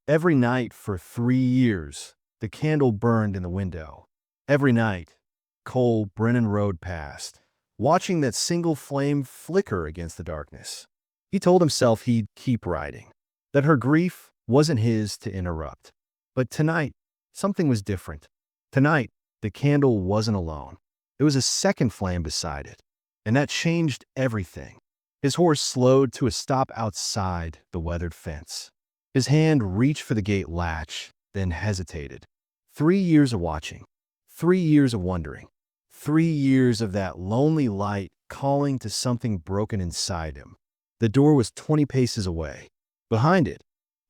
Every night for 3 years, the candle burned in the window. Every night, Cole Brennan rode past, watching that single flame flicker against the darkness. He told himself he'd keep riding, that her grief wasn't his to interrupt. But tonight, something was different. Tonight, the candle wasn't alone. There was a second flame beside it, and that changed everything. His horse slowed to a stop outside the weathered fence. His hand reached for the gate latch, then hesitated. 3 years of watching, 3 years of wondering, 3 years of that lonely light calling to something broken inside him. The door was 20 paces away. Behind it,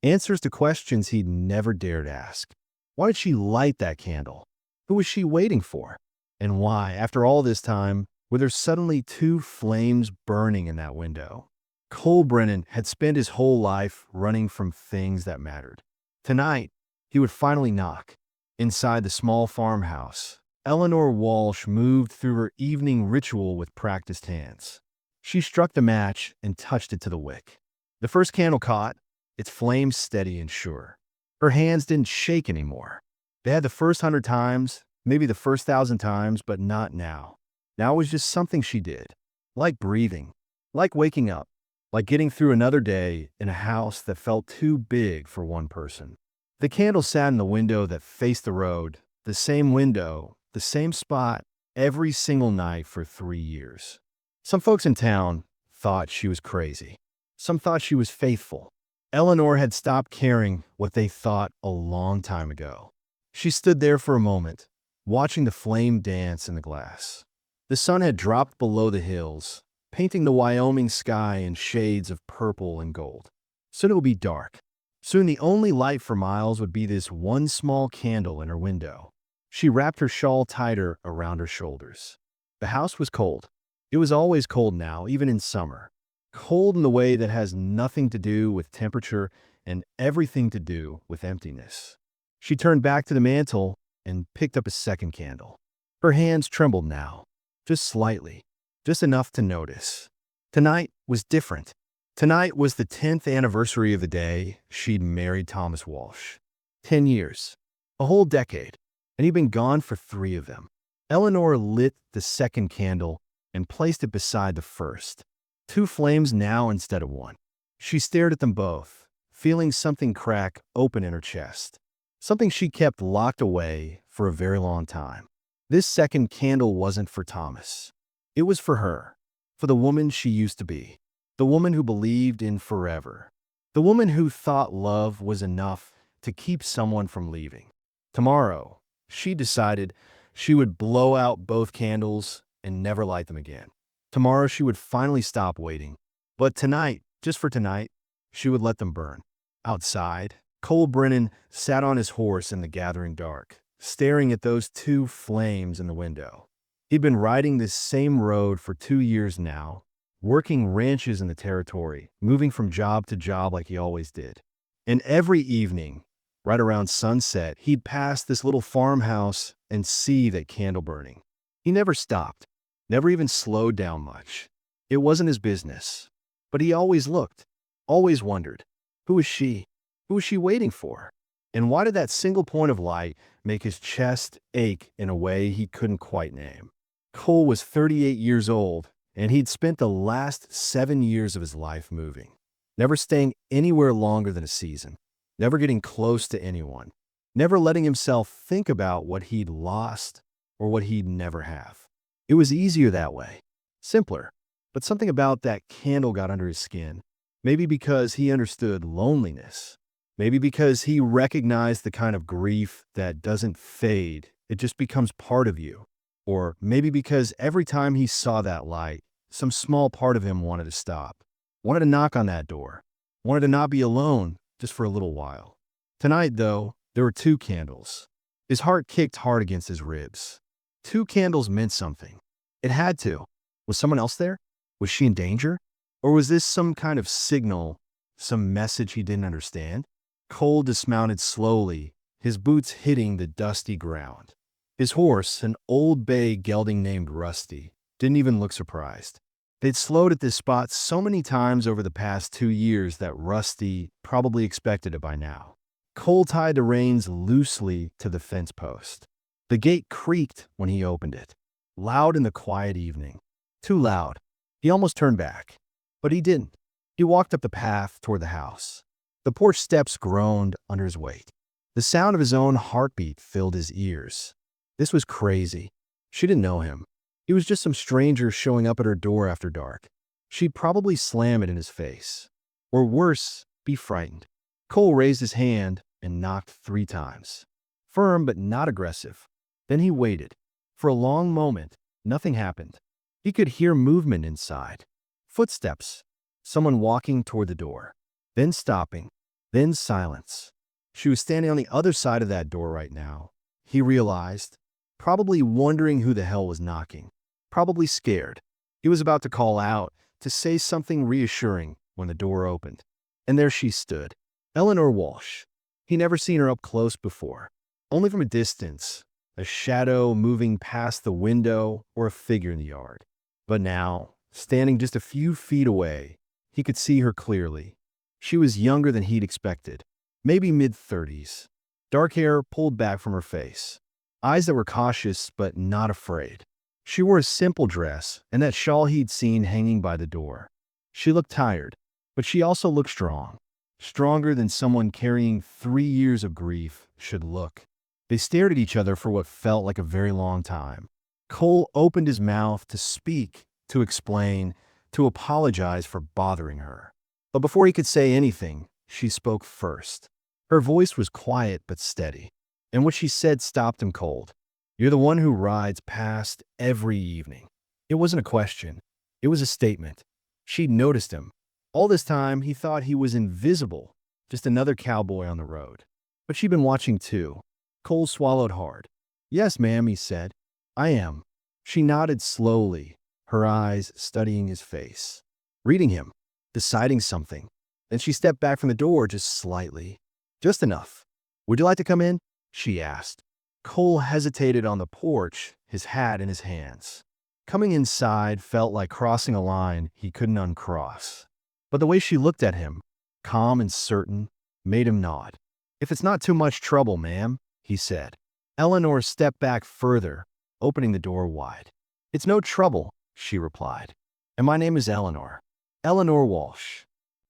answers to questions he'd never dared ask. Why did she light that candle? Who was she waiting for? And why, after all this time, were there suddenly two flames burning in that window? Cole Brennan had spent his whole life running from things that mattered. Tonight, he would finally knock. Inside the small farmhouse, Eleanor Walsh moved through her evening ritual with practiced hands. She struck the match and touched it to the wick. The first candle caught, its flame steady and sure. Her hands didn't shake anymore. They had the first 100 times, maybe the first 1,000 times, but not now. Now it was just something she did. Like breathing, like waking up, like getting through another day in a house that felt too big for one person. The candle sat in the window that faced the road, the same window, the same spot, every single night for 3 years. Some folks in town thought she was crazy. Some thought she was faithful. Eleanor had stopped caring what they thought a long time ago. She stood there for a moment, watching the flame dance in the glass. The sun had dropped below the hills, painting the Wyoming sky in shades of purple and gold. Soon it would be dark. Soon the only light for miles would be this one small candle in her window. She wrapped her shawl tighter around her shoulders. The house was cold. It was always cold now, even in summer. Cold in the way that has nothing to do with temperature and everything to do with emptiness. She turned back to the mantel and picked up a second candle. Her hands trembled now, just slightly, just enough to notice. Tonight was different. Tonight was the 10th anniversary of the day she'd married Thomas Walsh. 10 years, a whole decade, and he'd been gone for 3 of them. Eleanor lit the second candle and placed it beside the first. 2 flames now instead of one. She stared at them both, feeling something crack open in her chest. Something she kept locked away for a very long time. This second candle wasn't for Thomas. It was for her, for the woman she used to be, the woman who believed in forever, the woman who thought love was enough to keep someone from leaving. Tomorrow, she decided she would blow out both candles and never light them again. Tomorrow she would finally stop waiting. But tonight, just for tonight, she would let them burn. Outside, Cole Brennan sat on his horse in the gathering dark, staring at those 2 flames in the window. He'd been riding this same road for 2 years now, working ranches in the territory, moving from job to job like he always did. And every evening, right around sunset, he'd pass this little farmhouse and see that candle burning. He never stopped, never even slowed down much. It wasn't his business. But he always looked, always wondered, who was she? Who was she waiting for? And why did that single point of light make his chest ache in a way he couldn't quite name? Cole was 38 years old, and he'd spent the last 7 years of his life moving, never staying anywhere longer than a season, never getting close to anyone, never letting himself think about what he'd lost or what he'd never have. It was easier that way, simpler, but something about that candle got under his skin. Maybe because he understood loneliness. Maybe because he recognized the kind of grief that doesn't fade, it just becomes part of you. Or maybe because every time he saw that light, some small part of him wanted to stop, wanted to knock on that door, wanted to not be alone just for a little while. Tonight, though, there were 2 candles. His heart kicked hard against his ribs. 2 candles meant something. It had to. Was someone else there? Was she in danger? Or was this some kind of signal, some message he didn't understand? Cole dismounted slowly, his boots hitting the dusty ground. His horse, an old bay gelding named Rusty, didn't even look surprised. They'd slowed at this spot so many times over the past 2 years that Rusty probably expected it by now. Cole tied the reins loosely to the fence post. The gate creaked when he opened it, loud in the quiet evening. Too loud. He almost turned back. But he didn't. He walked up the path toward the house. The porch steps groaned under his weight. The sound of his own heartbeat filled his ears. This was crazy. She didn't know him. He was just some stranger showing up at her door after dark. She'd probably slam it in his face. Or worse, be frightened. Cole raised his hand and knocked 3 times. Firm but not aggressive. Then he waited. For a long moment, nothing happened. He could hear movement inside. Footsteps. Someone walking toward the door. Then stopping. Then silence. She was standing on the other side of that door right now. He realized. Probably wondering who the hell was knocking. Probably scared. He was about to call out, to say something reassuring when the door opened. And there she stood. Eleanor Walsh. He'd never seen her up close before. Only from a distance. A shadow moving past the window or a figure in the yard. But now, standing just a few feet away, he could see her clearly. She was younger than he'd expected. Maybe mid-30s. Dark hair pulled back from her face. Eyes that were cautious but not afraid. She wore a simple dress and that shawl he'd seen hanging by the door. She looked tired, but she also looked strong. Stronger than someone carrying 3 years of grief should look. They stared at each other for what felt like a very long time. Cole opened his mouth to speak, to explain, to apologize for bothering her. But before he could say anything, she spoke first. Her voice was quiet but steady, and what she said stopped him cold. "You're the one who rides past every evening." It wasn't a question. It was a statement. She'd noticed him. All this time, he thought he was invisible, just another cowboy on the road. But she'd been watching too. Cole swallowed hard. "Yes, ma'am," he said. "I am." She nodded slowly, her eyes studying his face. Reading him, deciding something. Then she stepped back from the door just slightly. Just enough. "Would you like to come in?" she asked. Cole hesitated on the porch, his hat in his hands. Coming inside felt like crossing a line he couldn't uncross. But the way she looked at him, calm and certain, made him nod. "If it's not too much trouble, ma'am," he said. Eleanor stepped back further, opening the door wide. "It's no trouble," she replied. "And my name is Eleanor. Eleanor Walsh."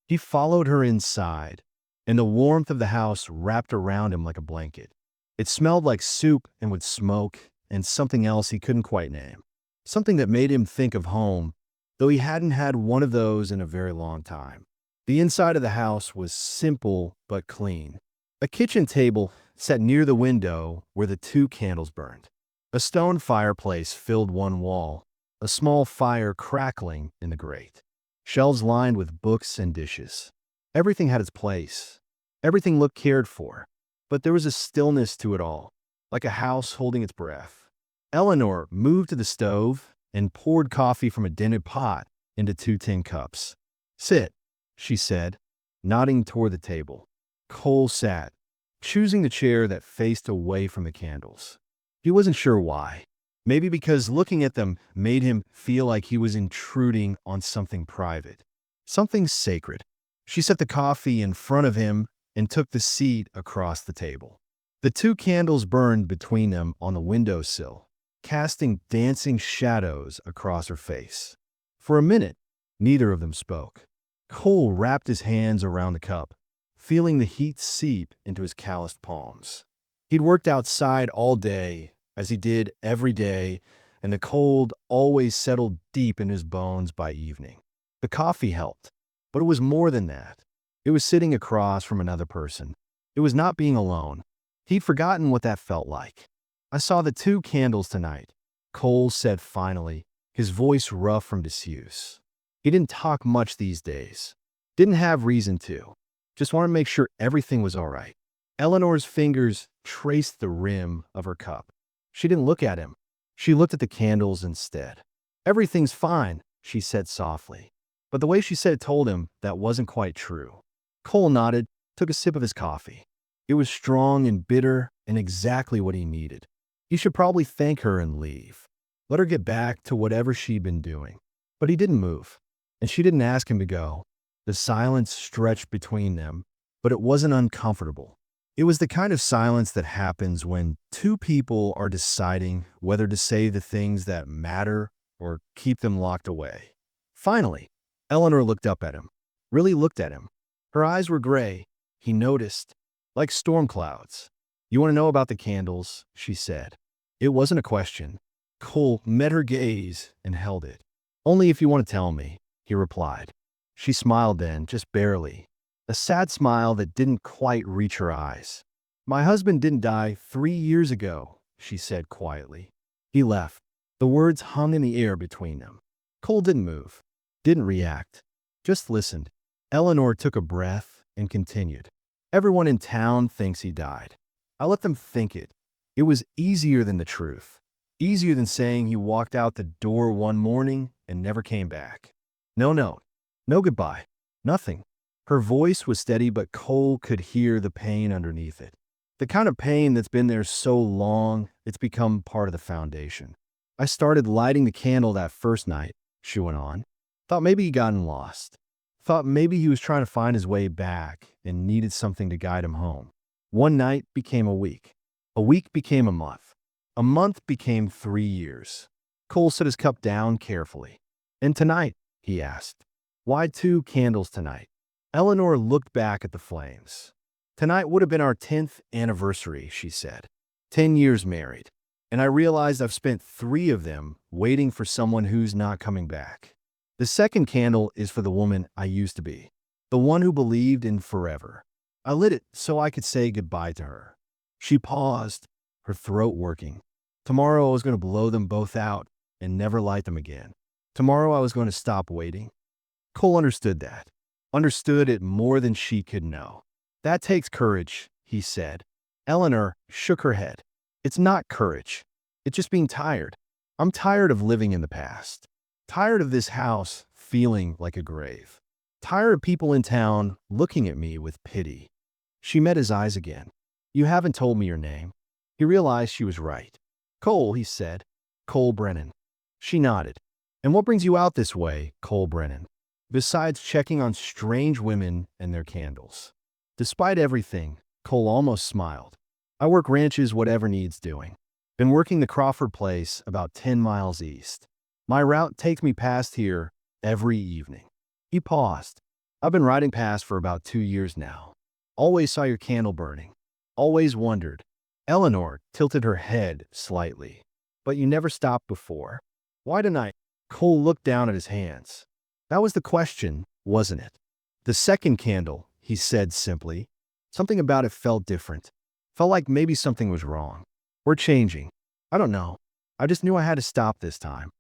He followed her inside, and the warmth of the house wrapped around him like a blanket. It smelled like soup and wood smoke and something else he couldn't quite name. Something that made him think of home, though he hadn't had one of those in a very long time. The inside of the house was simple but clean. A kitchen table sat near the window where the 2 candles burned. A stone fireplace filled one wall, a small fire crackling in the grate. Shelves lined with books and dishes. Everything had its place. Everything looked cared for. But there was a stillness to it all, like a house holding its breath. Eleanor moved to the stove and poured coffee from a dented pot into 2 tin cups. "Sit," she said, nodding toward the table. Cole sat, choosing the chair that faced away from the candles. He wasn't sure why. Maybe because looking at them made him feel like he was intruding on something private, something sacred. She set the coffee in front of him and took the seat across the table. The 2 candles burned between them on the windowsill, casting dancing shadows across her face. For a minute, neither of them spoke. Cole wrapped his hands around the cup, feeling the heat seep into his calloused palms. He'd worked outside all day, as he did every day, and the cold always settled deep in his bones by evening. The coffee helped, but it was more than that. It was sitting across from another person. It was not being alone. He'd forgotten what that felt like. "I saw the 2 candles tonight," Cole said finally, his voice rough from disuse. He didn't talk much these days. Didn't have reason to. Just wanted to make sure everything was all right. Eleanor's fingers traced the rim of her cup. She didn't look at him. She looked at the candles instead. "Everything's fine," she said softly. But the way she said it told him that wasn't quite true. Cole nodded, took a sip of his coffee. It was strong and bitter and exactly what he needed. He should probably thank her and leave. Let her get back to whatever she'd been doing. But he didn't move, and she didn't ask him to go. The silence stretched between them, but it wasn't uncomfortable. It was the kind of silence that happens when two people are deciding whether to say the things that matter or keep them locked away. Finally, Eleanor looked up at him, really looked at him. Her eyes were gray, he noticed, like storm clouds. "You want to know about the candles?" she said. It wasn't a question. Cole met her gaze and held it. "Only if you want to tell me," he replied. She smiled then, just barely. A sad smile that didn't quite reach her eyes. "My husband didn't die 3 years ago," she said quietly. He left. The words hung in the air between them. Cole didn't move, didn't react, just listened. Eleanor took a breath and continued. "Everyone in town thinks he died. I let them think it. It was easier than the truth. Easier than saying he walked out the door one morning and never came back. No note, no goodbye, nothing." Her voice was steady, but Cole could hear the pain underneath it. The kind of pain that's been there so long, it's become part of the foundation. "I started lighting the candle that first night," she went on. "Thought maybe he'd gotten lost. Thought maybe he was trying to find his way back and needed something to guide him home. One night became a week. A week became a month. A month became 3 years. Cole set his cup down carefully. "And tonight?" he asked. "Why 2 candles tonight?" Eleanor looked back at the flames. "Tonight would have been our 10th anniversary," she said. 10 years married. And I realized I've spent 3 of them waiting for someone who's not coming back. The second candle is for the woman I used to be. The one who believed in forever. I lit it so I could say goodbye to her." She paused, her throat working. "Tomorrow I was going to blow them both out and never light them again. Tomorrow I was going to stop waiting." Cole understood that. Understood it more than she could know. "That takes courage," he said. Eleanor shook her head. "It's not courage. It's just being tired. I'm tired of living in the past. Tired of this house feeling like a grave. Tired of people in town looking at me with pity." She met his eyes again. "You haven't told me your name." He realized she was right. "Cole," he said. "Cole Brennan." She nodded. "And what brings you out this way, Cole Brennan? Besides checking on strange women and their candles." Despite everything, Cole almost smiled. "I work ranches whatever needs doing. Been working the Crawford place about 10 miles east. My route takes me past here every evening." He paused. "I've been riding past for about 2 years now. Always saw your candle burning. Always wondered." Eleanor tilted her head slightly. "But you never stopped before. Why tonight?" Cole looked down at his hands. "That was the question, wasn't it?" "The second candle," he said simply. Something about it felt different. Felt like maybe something was wrong. "We're changing. I don't know. I just knew I had to stop this time."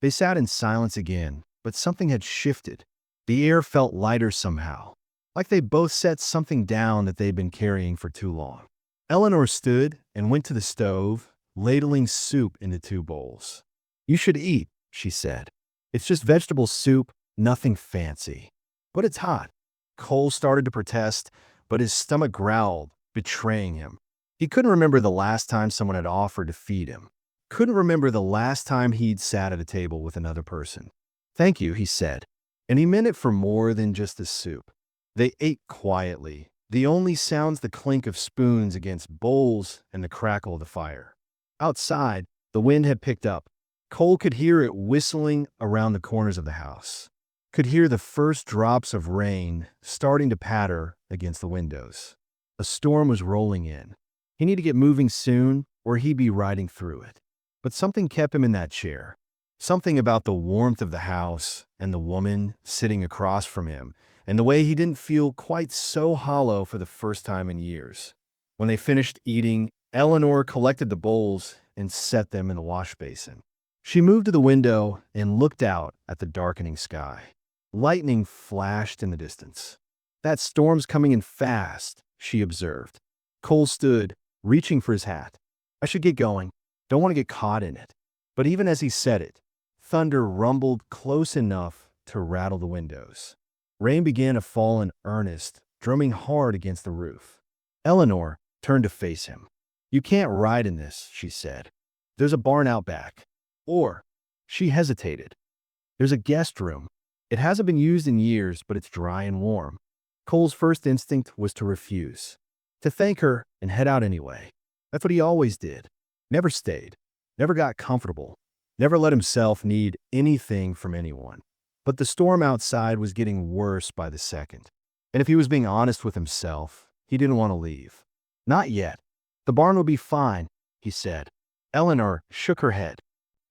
They sat in silence again, but something had shifted. The air felt lighter somehow, like they both set something down that they'd been carrying for too long. Eleanor stood and went to the stove, ladling soup into 2 bowls. "You should eat," she said. "It's just vegetable soup, nothing fancy." "But it's hot." Cole started to protest, but his stomach growled, betraying him. He couldn't remember the last time someone had offered to feed him. Couldn't remember the last time he'd sat at a table with another person. "Thank you," he said. And he meant it for more than just the soup. They ate quietly, the only sounds the clink of spoons against bowls and the crackle of the fire. Outside, the wind had picked up. Cole could hear it whistling around the corners of the house. Could hear the first drops of rain starting to patter against the windows. A storm was rolling in. He needed to get moving soon, or he'd be riding through it. But something kept him in that chair. Something about the warmth of the house and the woman sitting across from him, and the way he didn't feel quite so hollow for the first time in years. When they finished eating, Eleanor collected the bowls and set them in the wash basin. She moved to the window and looked out at the darkening sky. Lightning flashed in the distance. "That storm's coming in fast," she observed. Cole stood, reaching for his hat. "I should get going. Don't want to get caught in it." But even as he said it, thunder rumbled close enough to rattle the windows. Rain began to fall in earnest, drumming hard against the roof. Eleanor turned to face him. "You can't ride in this," she said. "There's a barn out back." Or, she hesitated. "There's a guest room. It hasn't been used in years, but it's dry and warm." Cole's first instinct was to refuse. to thank her and head out anyway. That's what he always did. Never stayed. Never got comfortable. Never let himself need anything from anyone. But the storm outside was getting worse by the second. And if he was being honest with himself, he didn't want to leave. Not yet. The barn will be fine, he said. Eleanor shook her head.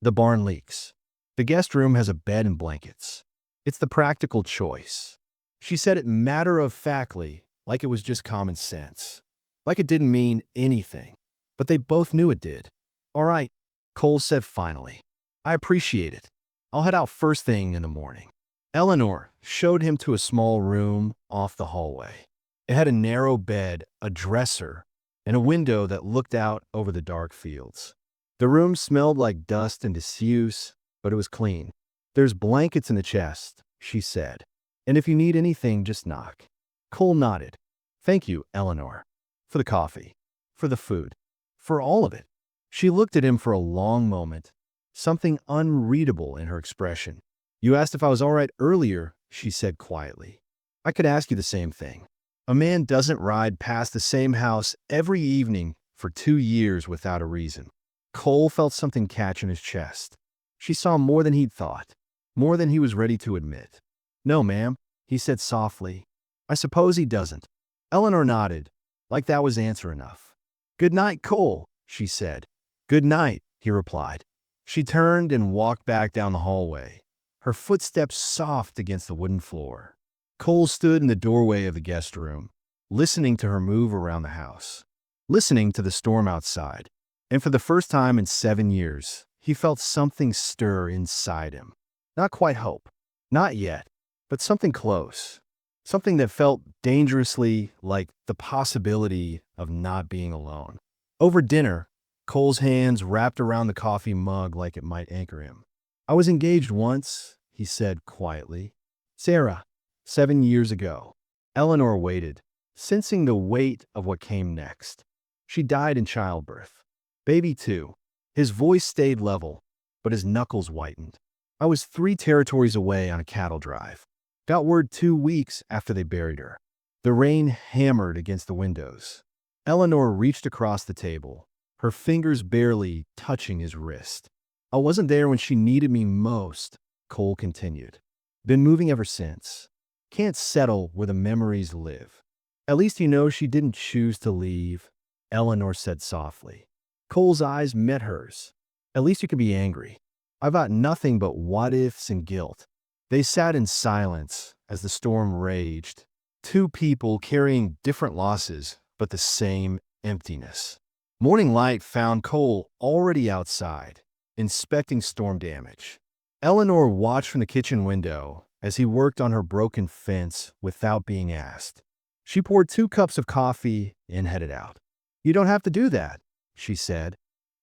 The barn leaks. The guest room has a bed and blankets. It's the practical choice. She said it matter-of-factly, like it was just common sense. Like it didn't mean anything. But they both knew it did. All right, Cole said finally. I appreciate it. I'll head out first thing in the morning. Eleanor showed him to a small room off the hallway. It had a narrow bed, a dresser, and a window that looked out over the dark fields. The room smelled like dust and disuse, but it was clean. There's blankets in the chest, she said. And if you need anything, just knock. Cole nodded. Thank you, Eleanor. For the coffee. For the food. For all of it. She looked at him for a long moment, something unreadable in her expression. You asked if I was all right earlier, she said quietly. I could ask you the same thing. A man doesn't ride past the same house every evening for 2 years without a reason. Cole felt something catch in his chest. She saw more than he'd thought, more than he was ready to admit. No, ma'am, he said softly. I suppose he doesn't. Eleanor nodded, like that was answer enough. Good night, Cole, she said. Good night, he replied. She turned and walked back down the hallway, her footsteps soft against the wooden floor. Cole stood in the doorway of the guest room, listening to her move around the house, listening to the storm outside. And for the first time in 7 years, he felt something stir inside him. Not quite hope, not yet, but something close. Something that felt dangerously like the possibility of not being alone. Over dinner, Cole's hands wrapped around the coffee mug like it might anchor him. I was engaged once, he said quietly. Sarah, 7 years ago. Eleanor waited, sensing the weight of what came next. She died in childbirth. Baby too. His voice stayed level, but his knuckles whitened. I was 3 territories away on a cattle drive. Got word 2 weeks after they buried her. The rain hammered against the windows. Eleanor reached across the table, her fingers barely touching his wrist. I wasn't there when she needed me most, Cole continued. Been moving ever since. Can't settle where the memories live. At least you know she didn't choose to leave, Eleanor said softly. Cole's eyes met hers. At least you can be angry. I've got nothing but what-ifs and guilt. They sat in silence as the storm raged. 2 people carrying different losses, but the same emptiness. Morning light found Cole already outside, inspecting storm damage. Eleanor watched from the kitchen window as he worked on her broken fence without being asked. She poured 2 cups of coffee and headed out. You don't have to do that, she said,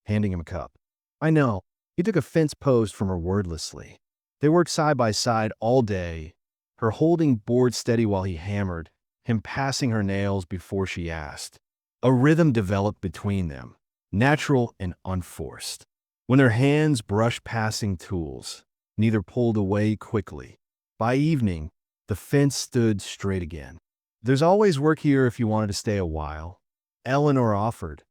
handing him a cup. I know. He took a fence post from her wordlessly. They worked side by side all day, her holding board steady while he hammered, him passing her nails before she asked. A rhythm developed between them, natural and unforced. When their hands brushed passing tools, neither pulled away quickly. By evening, the fence stood straight again. There's always work here if you wanted to stay a while, Eleanor offered,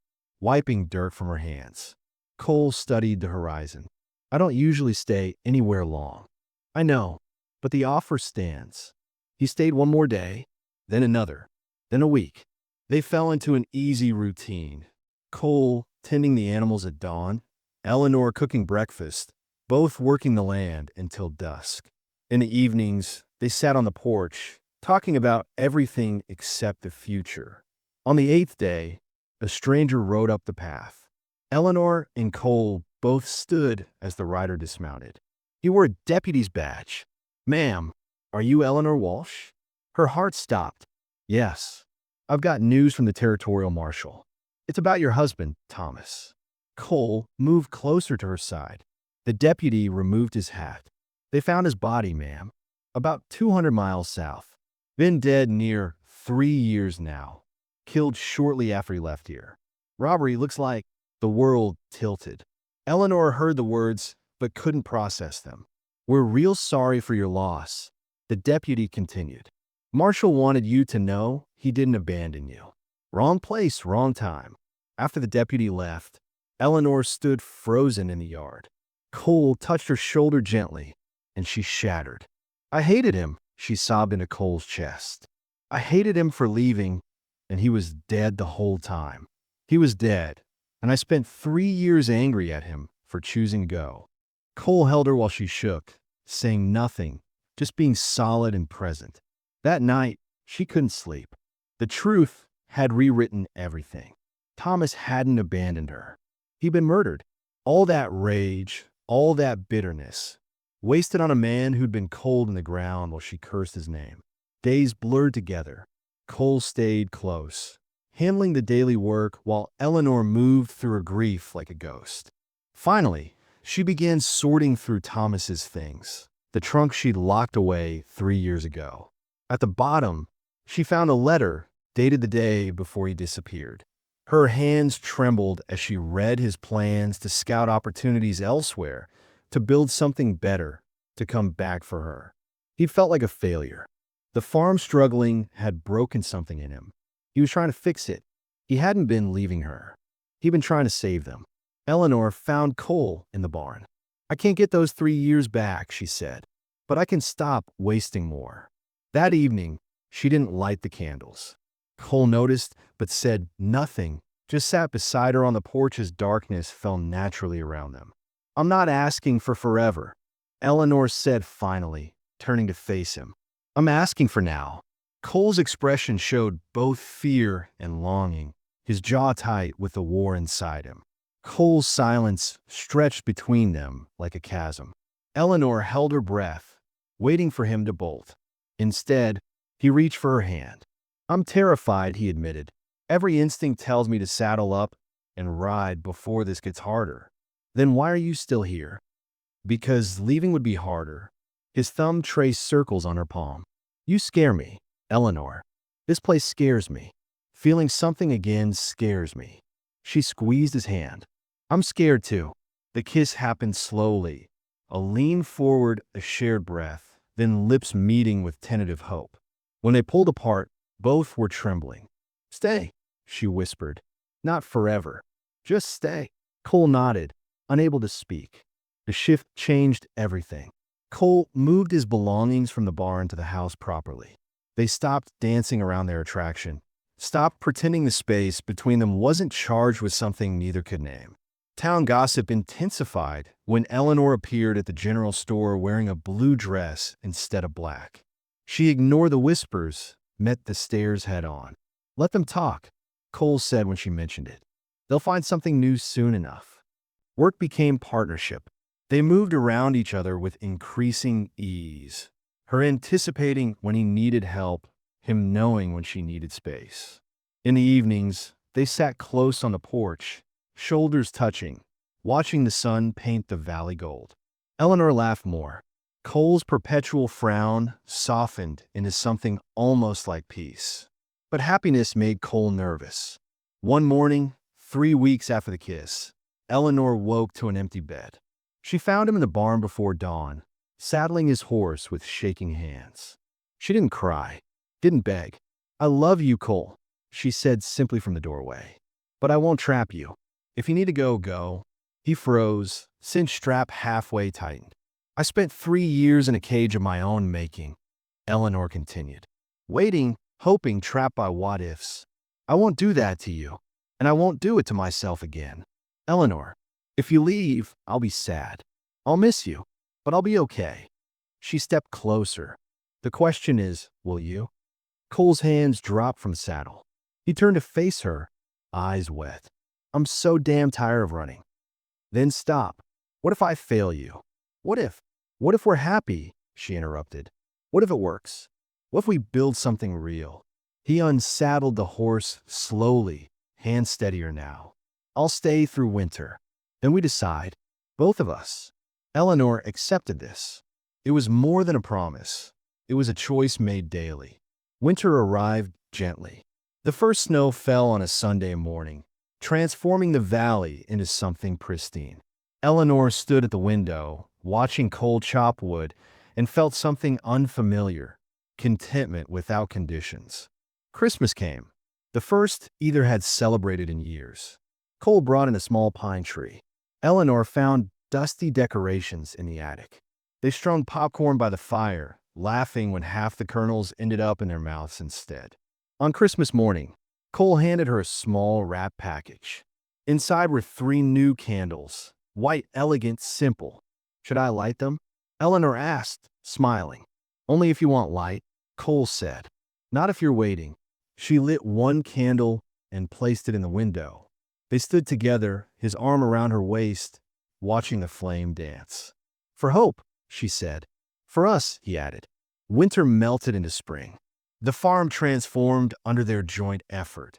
wiping dirt from her hands. Cole studied the horizon. I don't usually stay anywhere long. I know, but the offer stands. He stayed 1 more day, then another, then a week. They fell into an easy routine. Cole tending the animals at dawn, Eleanor cooking breakfast, both working the land until dusk. In the evenings, they sat on the porch, talking about everything except the future. On the 8th day, a stranger rode up the path. Eleanor and Cole both stood as the rider dismounted. He wore a deputy's badge. Ma'am, are you Eleanor Walsh? Her heart stopped. Yes. I've got news from the territorial marshal. It's about your husband, Thomas. Cole moved closer to her side. The deputy removed his hat. They found his body, ma'am, about 200 miles south. Been dead near 3 years now. Killed shortly after he left here. Robbery looks like. The world tilted. Eleanor heard the words, but couldn't process them. We're real sorry for your loss, the deputy continued. Marshall wanted you to know he didn't abandon you. Wrong place, wrong time. After the deputy left, Eleanor stood frozen in the yard. Cole touched her shoulder gently, and she shattered. I hated him, she sobbed into Cole's chest. I hated him for leaving, and he was dead the whole time. He was dead, and I spent 3 years angry at him for choosing to go. Cole held her while she shook, saying nothing, just being solid and present. That night, she couldn't sleep. The truth had rewritten everything. Thomas hadn't abandoned her. He'd been murdered. All that rage, all that bitterness, wasted on a man who'd been cold in the ground while she cursed his name. Days blurred together. Cole stayed close, handling the daily work while Eleanor moved through her grief like a ghost. Finally, she began sorting through Thomas's things, the trunk she'd locked away 3 years ago. At the bottom, she found a letter dated the day before he disappeared. Her hands trembled as she read his plans to scout opportunities elsewhere, to build something better, to come back for her. He felt like a failure. The farm struggling had broken something in him. He was trying to fix it. He hadn't been leaving her. He'd been trying to save them. Eleanor found Cole in the barn. I can't get those 3 years back, she said, but I can stop wasting more. That evening, she didn't light the candles. Cole noticed, but said nothing, just sat beside her on the porch as darkness fell naturally around them. I'm not asking for forever, Eleanor said finally, turning to face him. I'm asking for now. Cole's expression showed both fear and longing, his jaw tight with the war inside him. Cole's silence stretched between them like a chasm. Eleanor held her breath, waiting for him to bolt. Instead, he reached for her hand. I'm terrified, he admitted. Every instinct tells me to saddle up and ride before this gets harder. Then why are you still here? Because leaving would be harder. His thumb traced circles on her palm. You scare me, Eleanor. This place scares me. Feeling something again scares me. She squeezed his hand. I'm scared too. The kiss happened slowly. A lean forward, a shared breath, then lips meeting with tentative hope. When they pulled apart, both were trembling. Stay, she whispered. Not forever. Just stay. Cole nodded, unable to speak. The shift changed everything. Cole moved his belongings from the barn to the house properly. They stopped dancing around their attraction, stopped pretending the space between them wasn't charged with something neither could name. Town gossip intensified when Eleanor appeared at the general store wearing a blue dress instead of black. She ignored the whispers, met the stares head on. Let them talk, Cole said when she mentioned it. They'll find something new soon enough. Work became partnership. They moved around each other with increasing ease, her anticipating when he needed help, him knowing when she needed space. In the evenings, they sat close on the porch, shoulders touching, watching the sun paint the valley gold. Eleanor laughed more. Cole's perpetual frown softened into something almost like peace. But happiness made Cole nervous. One morning, 3 weeks after the kiss, Eleanor woke to an empty bed. She found him in the barn before dawn, saddling his horse with shaking hands. She didn't cry, didn't beg. I love you, Cole, she said simply from the doorway. But I won't trap you. If you need to go, go. He froze, cinched strap halfway tightened. I spent 3 years in a cage of my own making, Eleanor continued. Waiting, hoping, trapped by what-ifs. I won't do that to you, and I won't do it to myself again. Eleanor, if you leave, I'll be sad. I'll miss you, but I'll be okay. She stepped closer. The question is, will you? Cole's hands dropped from the saddle. He turned to face her, eyes wet. I'm so damn tired of running. Then stop. What if I fail you? What if? What if we're happy? She interrupted. What if it works? What if we build something real? He unsaddled the horse slowly, hands steadier now. I'll stay through winter. Then we decide. Both of us. Eleanor accepted this. It was more than a promise. It was a choice made daily. Winter arrived gently. The first snow fell on a Sunday morning, transforming the valley into something pristine. Eleanor stood at the window, watching Cole chop wood, and felt something unfamiliar, contentment without conditions. Christmas came. The first either had celebrated in years. Cole brought in a small pine tree. Eleanor found dusty decorations in the attic. They strung popcorn by the fire, laughing when half the kernels ended up in their mouths instead. On Christmas morning, Cole handed her a small wrap package. Inside were 3 new candles, white, elegant, simple. "Should I light them?" Eleanor asked, smiling. "Only if you want light," Cole said. "Not if you're waiting." She lit one candle and placed it in the window. They stood together, his arm around her waist, watching the flame dance. "For hope," she said. "For us," he added. Winter melted into spring. The farm transformed under their joint effort.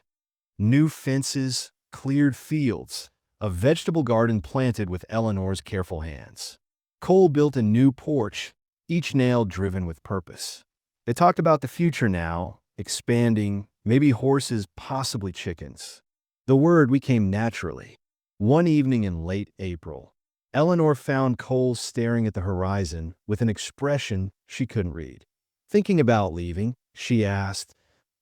New fences, cleared fields, a vegetable garden planted with Eleanor's careful hands. Cole built a new porch, each nail driven with purpose. They talked about the future now, expanding, maybe horses, possibly chickens. The word we came naturally. One evening in late April, Eleanor found Cole staring at the horizon with an expression she couldn't read. "Thinking about leaving?" she asked,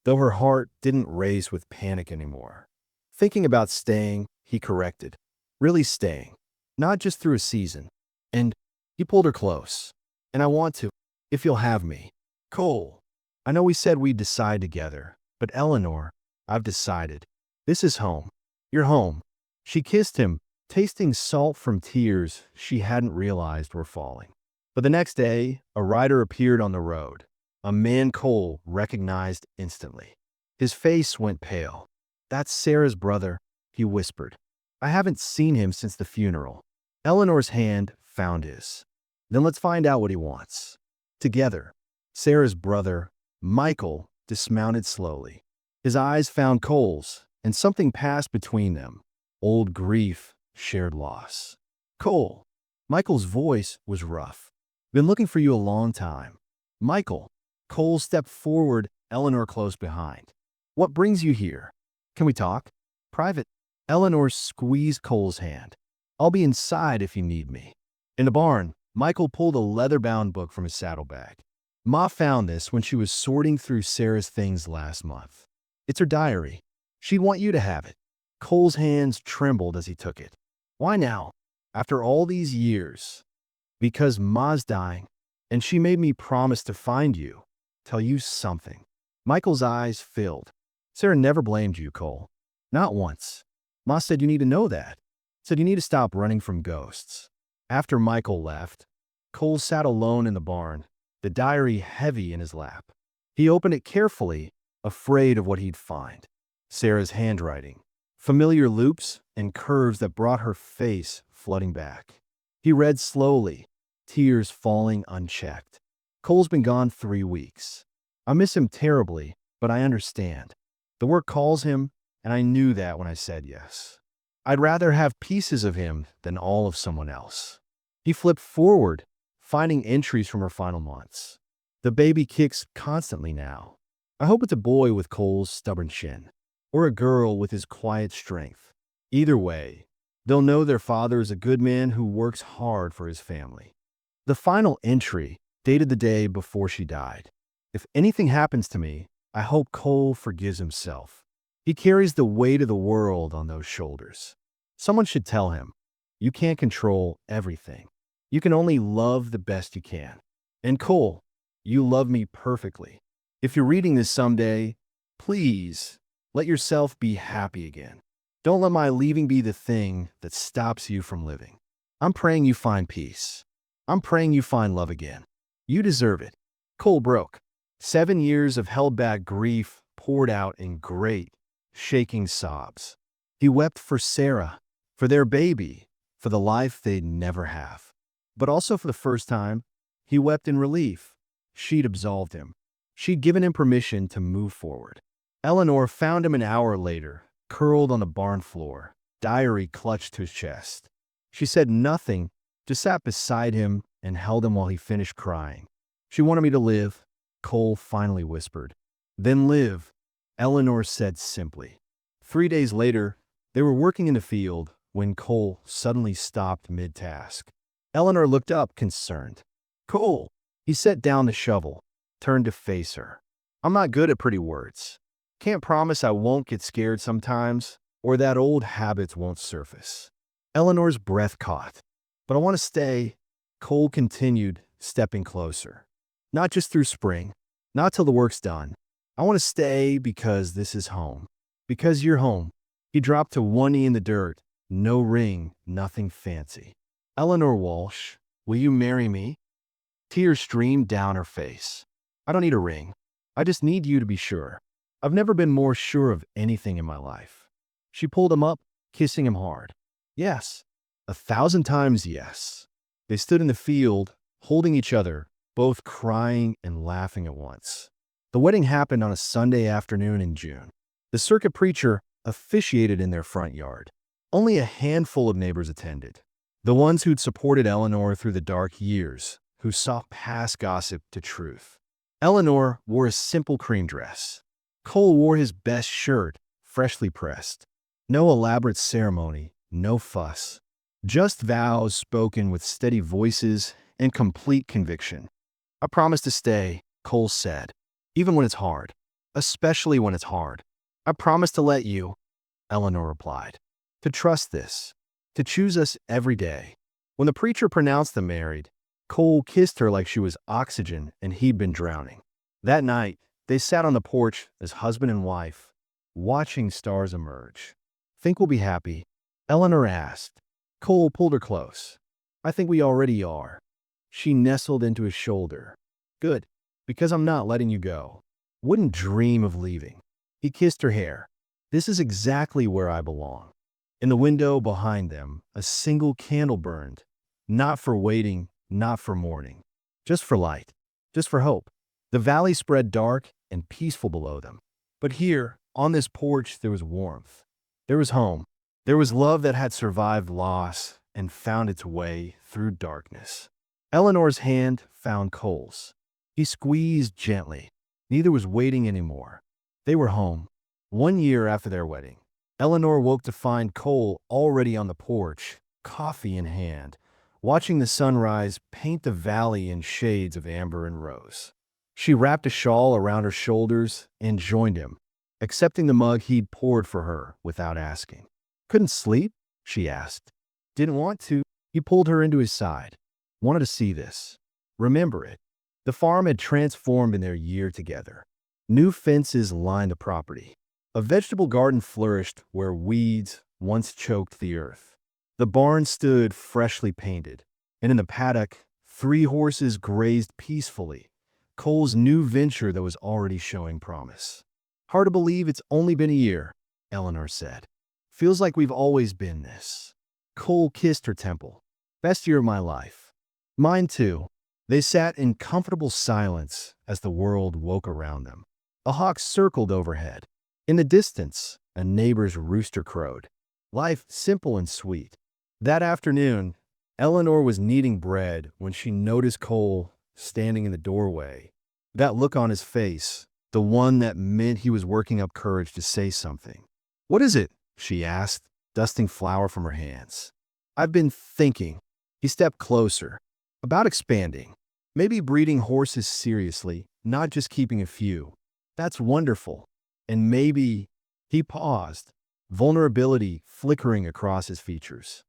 though her heart didn't race with panic anymore. "Thinking about staying," he corrected. "Really staying, not just through a season." And he pulled her close. "And I want to, if you'll have me." "Cole, I know we said we'd decide together, but Eleanor, I've decided. This is home. You're home." She kissed him, tasting salt from tears she hadn't realized were falling. But the next day, a rider appeared on the road, a man Cole recognized instantly. His face went pale. "That's Sarah's brother," he whispered. "I haven't seen him since the funeral." Eleanor's hand found his. "Then let's find out what he wants." Together, Sarah's brother, Michael, dismounted slowly. His eyes found Cole's, and something passed between them. Old grief, shared loss. "Cole." Michael's voice was rough. "Been looking for you a long time." "Michael." Cole stepped forward, Eleanor close behind. "What brings you here? Can we talk?" "Private." Eleanor squeezed Cole's hand. "I'll be inside if you need me." In the barn, Michael pulled a leather-bound book from his saddlebag. "Ma found this when she was sorting through Sarah's things last month. It's her diary. She'd want you to have it." Cole's hands trembled as he took it. "Why now? After all these years?" "Because Ma's dying, and she made me promise to find you, tell you something." Michael's eyes filled. "Sarah never blamed you, Cole. Not once. Ma said you need to know that. Said you need to stop running from ghosts." After Michael left, Cole sat alone in the barn, the diary heavy in his lap. He opened it carefully, afraid of what he'd find. Sarah's handwriting, familiar loops and curves that brought her face flooding back. He read slowly, tears falling unchecked. "Cole's been gone 3 weeks. I miss him terribly, but I understand. The work calls him, and I knew that when I said yes. I'd rather have pieces of him than all of someone else." He flipped forward, finding entries from her final months. "The baby kicks constantly now. I hope it's a boy with Cole's stubborn chin, or a girl with his quiet strength. Either way, they'll know their father is a good man who works hard for his family." The final entry dated the day before she died. "If anything happens to me, I hope Cole forgives himself. He carries the weight of the world on those shoulders. Someone should tell him, you can't control everything. You can only love the best you can. And Cole, you love me perfectly. If you're reading this someday, please let yourself be happy again. Don't let my leaving be the thing that stops you from living. I'm praying you find peace. I'm praying you find love again. You deserve it." Cole broke. 7 years of held-back grief poured out in great, shaking sobs. He wept for Sarah, for their baby, for the life they'd never have. But also for the first time, he wept in relief. She'd absolved him. She'd given him permission to move forward. Eleanor found him an hour later, curled on the barn floor, diary clutched to his chest. She said nothing, just sat beside him and held him while he finished crying. "She wanted me to live," Cole finally whispered. "Then live," Eleanor said simply. 3 days later, they were working in the field when Cole suddenly stopped mid-task. Eleanor looked up, concerned. "Cole." He set down the shovel, turned to face her. "I'm not good at pretty words. Can't promise I won't get scared sometimes, or that old habits won't surface. Eleanor's breath caught. But I want to stay. Cole continued, stepping closer. Not just through spring, not till the work's done. I want to stay because this is home. Because you're home. He dropped to one knee in the dirt. No ring, nothing fancy. Eleanor Walsh, will you marry me? Tears streamed down her face. I don't need a ring. I just need you to be sure. I've never been more sure of anything in my life. She pulled him up, kissing him hard. Yes, 1,000 times yes. They stood in the field, holding each other, both crying and laughing at once. The wedding happened on a Sunday afternoon in June. The circuit preacher officiated in their front yard. Only a handful of neighbors attended. The ones who'd supported Eleanor through the dark years, who saw past gossip to truth. Eleanor wore a simple cream dress. Cole wore his best shirt, freshly pressed. No elaborate ceremony, no fuss. Just vows spoken with steady voices and complete conviction. I promise to stay, Cole said, even when it's hard. Especially when it's hard. I promise to let you, Eleanor replied. To trust this. To choose us every day. When the preacher pronounced them married, Cole kissed her like she was oxygen and he'd been drowning. That night, they sat on the porch as husband and wife, watching stars emerge. Think we'll be happy? Eleanor asked. Cole pulled her close. I think we already are. She nestled into his shoulder. Good, because I'm not letting you go. Wouldn't dream of leaving. He kissed her hair. This is exactly where I belong. In the window behind them, a single candle burned. Not for waiting, not for mourning. Just for light. Just for hope. The valley spread dark and peaceful below them. But here, on this porch, there was warmth. There was home. There was love that had survived loss and found its way through darkness. Eleanor's hand found Cole's. He squeezed gently. Neither was waiting anymore. They were home. 1 year after their wedding. Eleanor woke to find Cole already on the porch, coffee in hand, watching the sunrise paint the valley in shades of amber and rose. She wrapped a shawl around her shoulders and joined him, accepting the mug he'd poured for her without asking. Couldn't sleep? She asked. Didn't want to. He pulled her into his side. Wanted to see this. Remember it. The farm had transformed in their year together. New fences lined the property. A vegetable garden flourished where weeds once choked the earth. The barn stood freshly painted, and in the paddock, 3 horses grazed peacefully. Cole's new venture that was already showing promise. Hard to believe it's only been a year, Eleanor said. Feels like we've always been this. Cole kissed her temple. Best year of my life. Mine too. They sat in comfortable silence as the world woke around them. A hawk circled overhead. In the distance, a neighbor's rooster crowed. Life simple and sweet. That afternoon, Eleanor was kneading bread when she noticed Cole standing in the doorway. That look on his face, the one that meant he was working up courage to say something. What is it? She asked, dusting flour from her hands. I've been thinking. He stepped closer. About expanding. Maybe breeding horses seriously, not just keeping a few. That's wonderful. And maybe, he paused, vulnerability flickering across his features.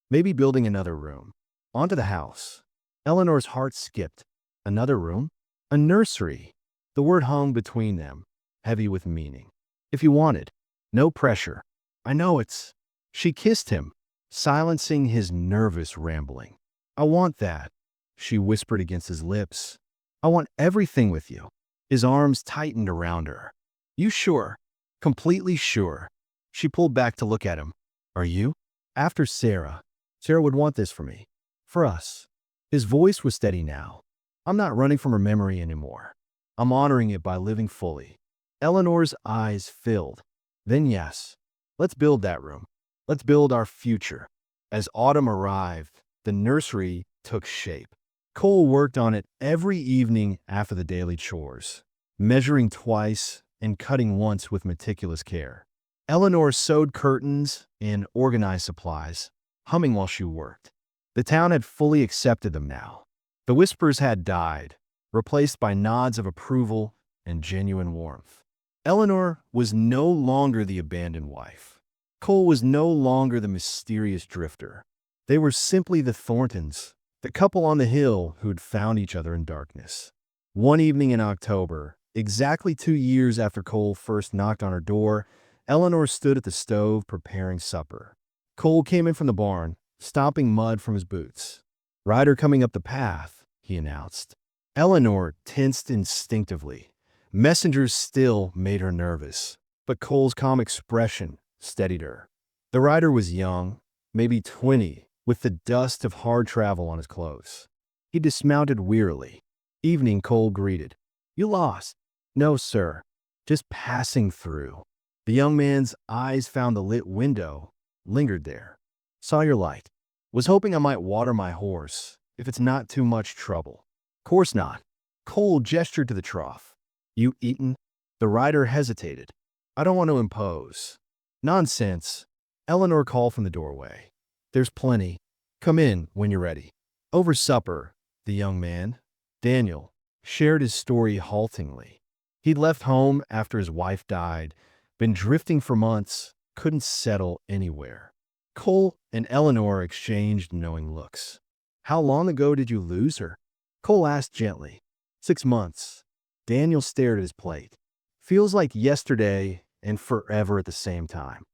Maybe building another room. Onto the house. Eleanor's heart skipped. Another room? A nursery. The word hung between them, heavy with meaning. If you wanted. No pressure. I know it's. She kissed him, silencing his nervous rambling. I want that, she whispered against his lips. I want everything with you. His arms tightened around her. You sure? Completely sure. She pulled back to look at him. Are you? After Sarah. Sarah would want this for me. For us. His voice was steady now. I'm not running from her memory anymore. I'm honoring it by living fully. Eleanor's eyes filled. Then yes. Let's build that room. Let's build our future. As autumn arrived, the nursery took shape. Cole worked on it every evening after the daily chores, measuring twice and cutting once with meticulous care. Eleanor sewed curtains and organized supplies, humming while she worked. The town had fully accepted them now. The whispers had died, replaced by nods of approval and genuine warmth. Eleanor was no longer the abandoned wife. Cole was no longer the mysterious drifter. They were simply the Thorntons, the couple on the hill who'd found each other in darkness. One evening in October, exactly 2 years after Cole first knocked on her door, Eleanor stood at the stove preparing supper. Cole came in from the barn, stomping mud from his boots. "Rider coming up the path," he announced. Eleanor tensed instinctively. Messengers still made her nervous, but Cole's calm expression steadied her. The rider was young, maybe 20, with the dust of hard travel on his clothes. He dismounted wearily. "Evening," Cole greeted. "You lost?" "No, sir. Just passing through." The young man's eyes found the lit window, lingered there. "Saw your light. Was hoping I might water my horse, if it's not too much trouble." "Course not." Cole gestured to the trough. "You eaten?" The rider hesitated. "I don't want to impose." "Nonsense." Eleanor called from the doorway. "There's plenty. Come in when you're ready." Over supper, the young man, Daniel, shared his story haltingly. He'd left home after his wife died, been drifting for months, couldn't settle anywhere. Cole and Eleanor exchanged knowing looks. "How long ago did you lose her?" Cole asked gently. 6 months. Daniel stared at his plate. "Feels like yesterday and forever at the same time."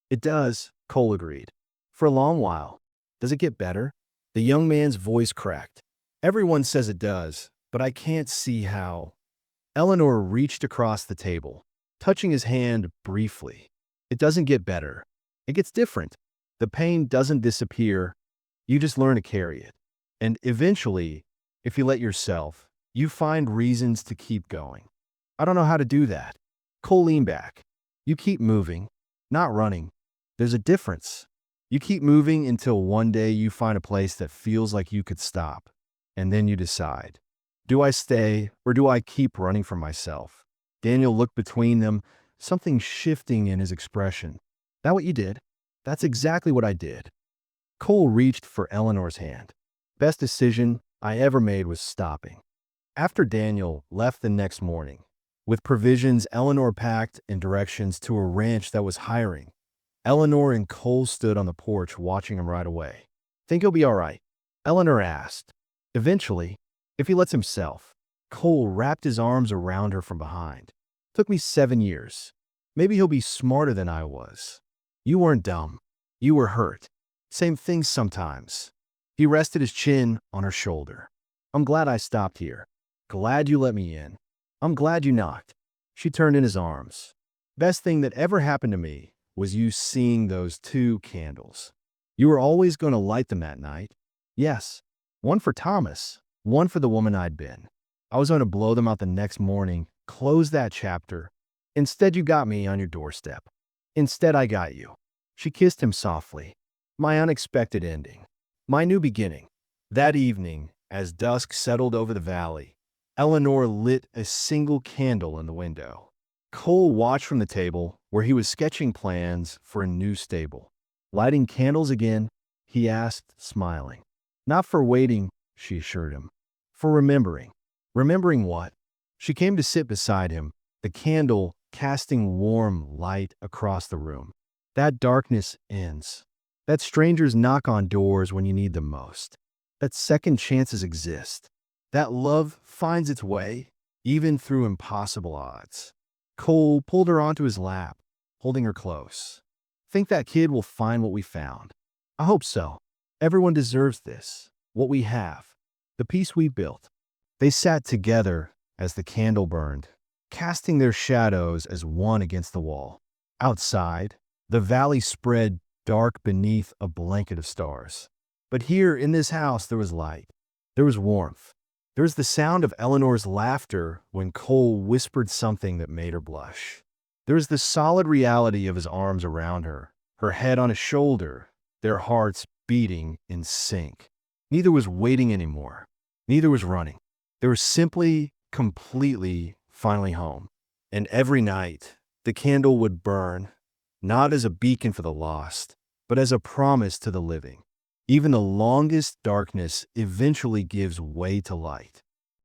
"It does," Cole agreed. "For a long while. Does it get better?" The young man's voice cracked. "Everyone says it does, but I can't see how." Eleanor reached across the table, touching his hand briefly. "It doesn't get better. It gets different. The pain doesn't disappear. You just learn to carry it. And eventually, if you let yourself, you find reasons to keep going." "I don't know how to do that." Cole leaned back. "You keep moving, not running. There's a difference. You keep moving until one day you find a place that feels like you could stop. And then you decide, do I stay or do I keep running from myself?" Daniel looked between them, something shifting in his expression. "That what you did?" "That's exactly what I did." Cole reached for Eleanor's hand. "Best decision I ever made was stopping." After Daniel left the next morning, with provisions Eleanor packed and directions to a ranch that was hiring, Eleanor and Cole stood on the porch watching him ride away. "Think he'll be all right?" Eleanor asked. "Eventually, if he lets himself." Cole wrapped his arms around her from behind. "Took me 7 years. Maybe he'll be smarter than I was." "You weren't dumb. You were hurt. Same thing sometimes." He rested his chin on her shoulder. "I'm glad I stopped here. Glad you let me in. I'm glad you knocked." She turned in his arms. "Best thing that ever happened to me was you seeing those 2 candles. You were always going to light them that night." "Yes. One for Thomas, one for the woman I'd been. I was going to blow them out the next morning, close that chapter. Instead, you got me on your doorstep. Instead, I got you." She kissed him softly. "My unexpected ending. My new beginning." That evening, as dusk settled over the valley, Eleanor lit a single candle in the window. Cole watched from the table where he was sketching plans for a new stable. "Lighting candles again?" he asked, smiling. "Not for waiting," she assured him. "For remembering." "Remembering what?" She came to sit beside him, the candle casting warm light across the room. "That darkness ends. That strangers knock on doors when you need them most. That second chances exist. That love finds its way, even through impossible odds." Cole pulled her onto his lap, holding her close. "Think that kid will find what we found?" "I hope so. Everyone deserves this. What we have. The peace we built." They sat together as the candle burned, casting their shadows as one against the wall. Outside, the valley spread dark beneath a blanket of stars. But here in this house there was light. There was warmth. There was the sound of Eleanor's laughter when Cole whispered something that made her blush. There was the solid reality of his arms around her, her head on his shoulder, their hearts beating in sync. Neither was waiting anymore. Neither was running. They were simply, completely, finally home. And every night, the candle would burn, not as a beacon for the lost, but as a promise to the living. Even the longest darkness eventually gives way to light.